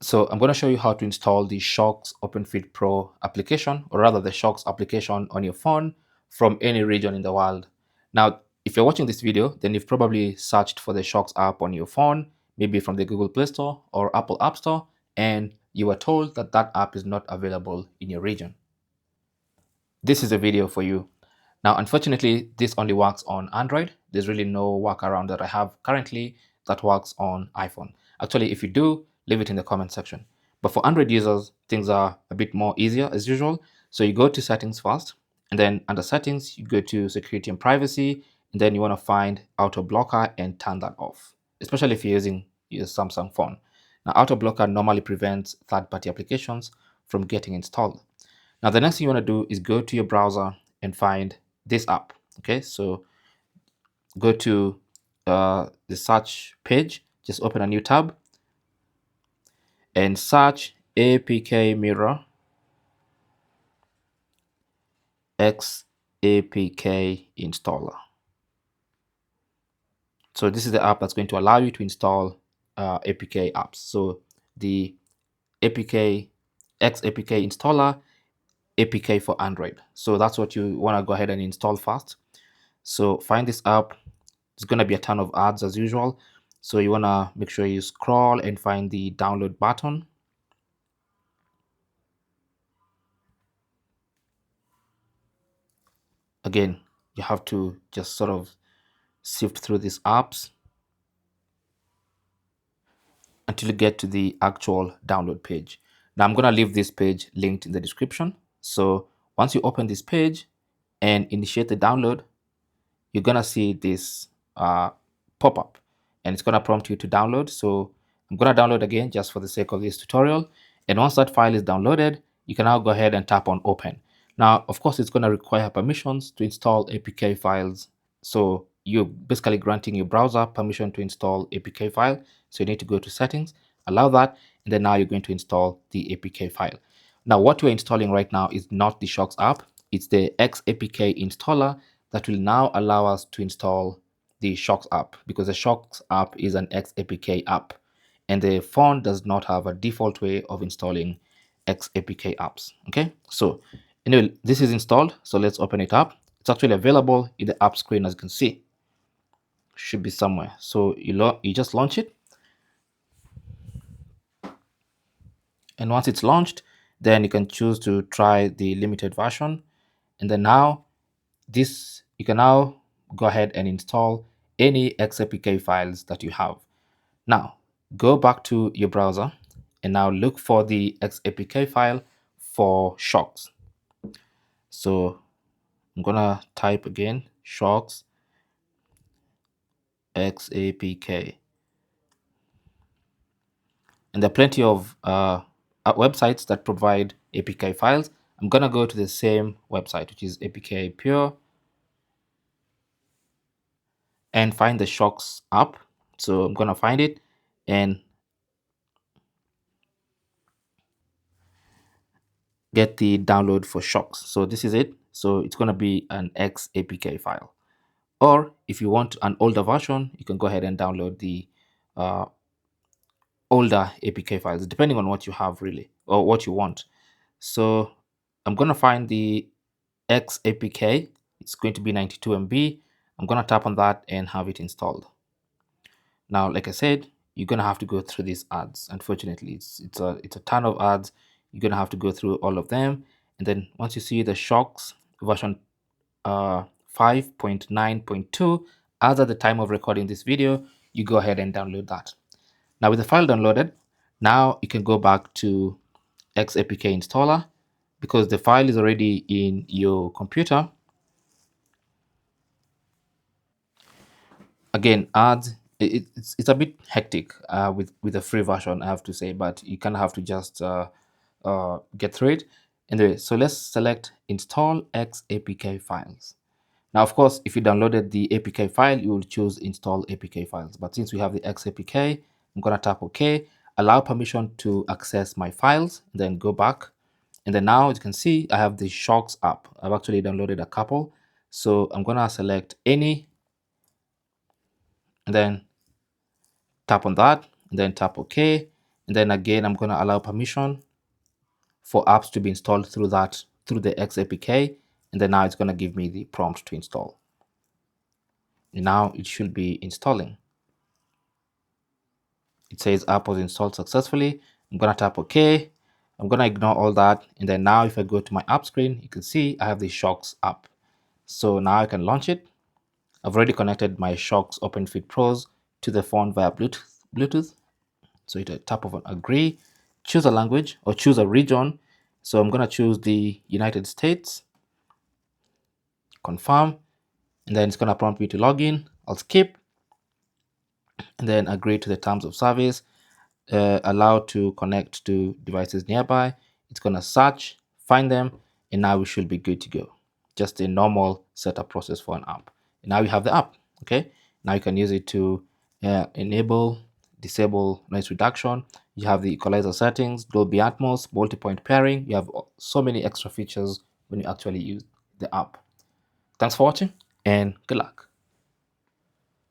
So I'm going to show you how to install the Shokz Openfit Pro application, or rather the Shokz application on your phone from any region in the world. Now, if you're watching this video, then you've probably searched for the Shokz app on your phone, maybe from the Google Play Store or Apple App Store, and you were told that that app is not available in your region. This is a video for you. Now, unfortunately, this only works on Android. There's really no workaround that I have currently that works on iPhone. Actually, if you do, leave it in the comment section. But for Android users, things are a bit more easier as usual. So you go to settings first, and then under settings, you go to security and privacy, and then you want to find auto blocker and turn that off, especially if you're using your Samsung phone. Now, auto blocker normally prevents third-party applications from getting installed. Now, the next thing you want to do is go to your browser and find this app. Okay, so go to the search page, just open a new tab and search APK Mirror XAPK installer. So this is the app that's going to allow you to install APK apps. So the APK XAPK installer, APK for Android. So that's what you want to go ahead and install first. So find this app. It's going to be a ton of ads as usual. So you want to make sure you scroll and find the download button. Again, you have to just sort of sift through these apps until you get to the actual download page. Now I'm going to leave this page linked in the description. So once you open this page and initiate the download, you're going to see this pop-up and it's going to prompt you to download. So I'm going to download again just for the sake of this tutorial. And once that file is downloaded, you can now go ahead and tap on open. Now, of course, it's going to require permissions to install APK files. So you're basically granting your browser permission to install APK file. So you need to go to settings, allow that, and then now you're going to install the APK file. Now, what we're installing right now is not the Shokz app. It's the XAPK installer that will now allow us to install the Shokz app, because the Shokz app is an XAPK app and the phone does not have a default way of installing XAPK apps. Okay, so anyway, this is installed. So let's open it up. It's actually available in the app screen, as you can see. Should be somewhere. So you just launch it. And once it's launched, then you can choose to try the limited version. And then now you can now go ahead and install any XAPK files that you have. Now go back to your browser and now look for the XAPK file for Shokz. So I'm gonna type again Shokz XAPK, and there are plenty of websites that provide APK files. I'm gonna go to the same website, which is APK Pure, and find the Shokz app. So I'm gonna find it and get the download for Shokz. So this is it. So it's gonna be an XAPK file. Or if you want an older version, you can go ahead and download the older APK files, depending on what you have really, or what you want. So I'm gonna find the XAPK. It's going to be 92 MB. I'm gonna tap on that and have it installed. Now, like I said, you're gonna have to go through these ads. Unfortunately, it's a ton of ads. You're gonna have to go through all of them, and then once you see the Shokz version 5.9.2 as at the time of recording this video, you go ahead and download that. Now with the file downloaded, now you can go back to XAPK installer, because the file is already in your computer. Again, ads, it's a bit hectic with the free version, I have to say, but you kind of have to just get through it. Anyway, so let's select install XAPK files. Now, of course, if you downloaded the APK file, you will choose install APK files. But since we have the XAPK, I'm going to tap OK, allow permission to access my files, then go back. And then now, as you can see, I have the Shokz app. I've actually downloaded a couple. So I'm going to select any, and then tap on that, and then tap OK. And then again, I'm going to allow permission for apps to be installed through the XAPK. And then now it's going to give me the prompt to install. And now it should be installing. It says app was installed successfully. I'm going to tap OK. I'm going to ignore all that. And then now if I go to my app screen, you can see I have the Shokz app. So now I can launch it. I've already connected my Shokz Openfit Pros to the phone via Bluetooth. So hit a tap of an agree, choose a language or choose a region. So I'm going to choose the United States, confirm, and then it's going to prompt me to log in. I'll skip and then agree to the terms of service. Allow to connect to devices nearby. It's going to search, find them, and now we should be good to go. Just a normal setup process for an app. And now we have the app. Okay, now you can use it to enable, disable noise reduction. You have the equalizer settings, Dolby Atmos, multi-point pairing. You have so many extra features when you actually use the app. Thanks for watching and good luck.